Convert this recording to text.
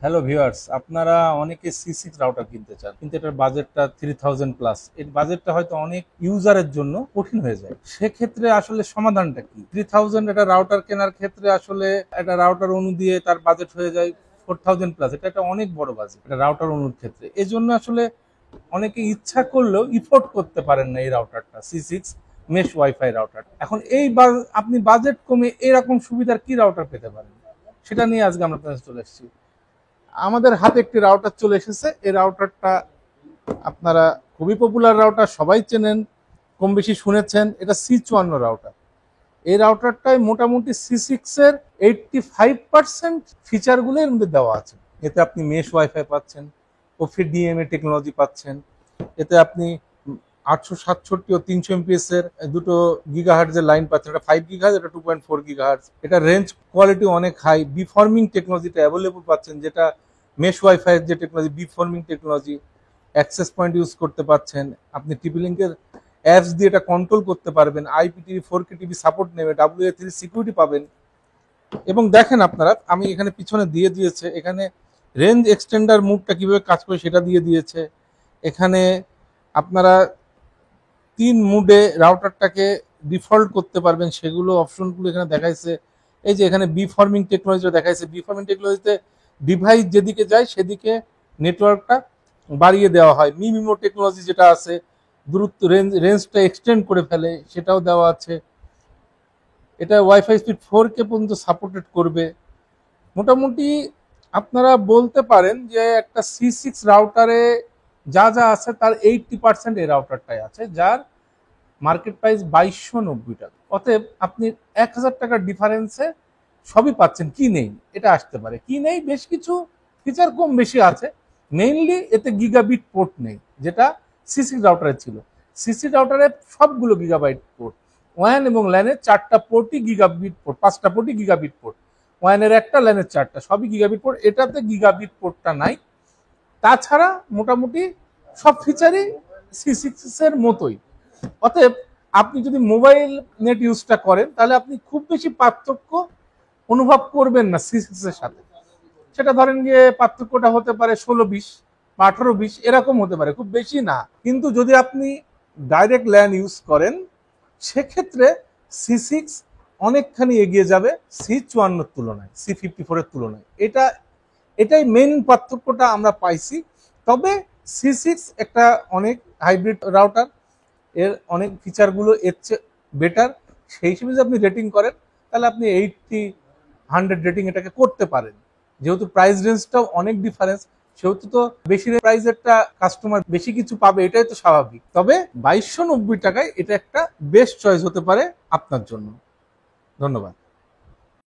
Hello viewers, আপনারা অনেকে C6 router কিনতে চান, কিন্তু এটার বাজেটটা 3000 প্লাস। এই বাজেটটা হয়তো অনেক ইউজারের জন্য কঠিন হয়ে যায়। সেক্ষেত্রে আসলে সমাধানটা কি? 3000 একটা রাউটার কেনার ক্ষেত্রে আসলে একটা রাউটার অনু দিয়ে তার বাজেট হয়ে যায় 4000 প্লাস। এটা একটা অনেক বড় বাজেট একটা রাউটার অনুর ক্ষেত্রে। এই জন্য আসলে অনেকে ইচ্ছা করলেও ইফোর্ড করতে পারেন না এই রাউটারটা, C6 মেশ ওয়াইফাই রাউটার। এখন আপনি বাজেট কমে এরকম সুবিধার কি রাউটার পেতে পারেন, সেটা নিয়ে আজকে আমরা আপনাদের চলে এসেছি। আমাদের হাতে একটি রাউটার চলে এসেছে। এই রাউটারটা আপনারা খুবই পপুলার রাউটার, সবাই চেনেন, কম বেশি শুনেছেন। এটা C54 রাউটার। এই রাউটারটায় মোটামুটি C6 এর 85% ফিচারগুলো এর মধ্যে দেওয়া আছে। এতে আপনি মেশ ওয়াইফাই পাচ্ছেন, OFDMA টেকনোলজি পাচ্ছেন। এতে আপনি 867 ও 300 MPS এর দুটো গিগাহার্টজের লাইন পাচ্ছেন। এটা 5 গিগাহার্টজ, এটা 2.4 গিগাহার্টজ। এটা রেঞ্জ কোয়ালিটি অনেক হাই। বিফর্মিং টেকনোলজিটা অ্যাভেলেবল পাচ্ছেন, যেটা মেশ ওয়াইফাই যে technology, beamforming technology. Access point use করতে পারছেন। আপনি টিপি লিঙ্কের অ্যাপস দিয়ে এটা কন্ট্রোল করতে পারবেন। IPTV 4K টিভি সাপোর্ট নেবে, WA3 সিকিউরিটি পাবেন। এবং দেখেন আপনারা, আমি এখানে পিছনে দিয়ে দিয়েছে, এখানে রেঞ্জ এক্সটেন্ডার মুডটা কিভাবে কাজ করে সেটা দিয়ে দিয়েছে। এখানে আপনারা 3 মুডে রাউটারটাকে ডিফল্ট করতে পারবেন, সেগুলো অপশনগুলো এখানে দেখাইছে। এই যে এখানে বিফর্মিং টেকনোলজিটা দেখাইছে। বিফর্মিং টেকনোলজিতে ডিভাইস যেদিকে যায় সেদিকে নেটওয়ার্কটা বাড়িয়ে দেওয়া হয়। মিমিমো টেকনোলজি যেটা আছে, দূরত্ব রেঞ্জটা এক্সটেন্ড করে ফেলে, সেটাও দেওয়া আছে। এটা ওয়াইফাই স্পিড 4K পর্যন্ত সাপোর্টেড করবে। মোটামুটি আপনারা বলতে পারেন যে একটা C6 রাউটারে যা যা আছে তার 80% এই রাউটারটাই আছে, যার মার্কেট প্রাইস 2290 টাকা। অতএব আপনি 1000 টাকার ডিফারেন্সে সবই পাচ্ছেন। কি নেই এটা আসতে পারে, কি নেই, বেশ কিছু ফিচার কম বেশি আছে। মেইনলি এতে গিগাবিট পোর্ট নেই, যেটা C6 রাউটারে ছিল। C6 রাউটারে সবগুলো গিগাবাইট পোর্ট। ওয়ান এবং ল্যানের 4টা পোর্টই গিগাবিট পোর্ট, 5টা পোর্টই গিগাবিট পোর্ট। ওয়ানের একটা, ল্যানের 4টা, সবই গিগাবিট পোর্ট। এটাতে গিগাবিট পোর্টটা নাই। তাছাড়া মোটামুটি সব ফিচারই C6 এর মতোই। অতএব আপনি যদি মোবাইল নেট ইউজটা করেন, তাহলে আপনি খুব বেশি পার্থক্য অনুভব করবেন না C6 এর সাথে। সেটা ধরেন গিয়ে পার্থক্যটা হতে পারে 16-20 বা 18-20, এরকম হতে পারে, খুব বেশি না। কিন্তু যদি আপনি ডাইরেক্ট ল্যান ইউজ করেন, সেক্ষেত্রে C6 অনেকখানি এগিয়ে যাবে C54 তুলনায়, C54 এর তুলনায়। এটাই মেইন পার্থক্যটা আমরা পাইছি। তবে C6 একটা অনেক হাইব্রিড রাউটার, এর অনেক ফিচারগুলো এর চেয়ে বেটার। সেই হিসেবে যদি আপনি রেটিং করেন, তাহলে আপনি 80-100 রেটিং এটাকে করতে পারেন। যেহেতু প্রাইস রেঞ্জটাও অনেক ডিফারেন্স, সেহেতু তো বেশি প্রাইসেরটা কাস্টমার বেশি কিছু পাবে, এটাই তো স্বাভাবিক। তবে 2290 টাকায় এটা একটা বেস্ট চয়েস হতে পারে আপনার জন্য। ধন্যবাদ।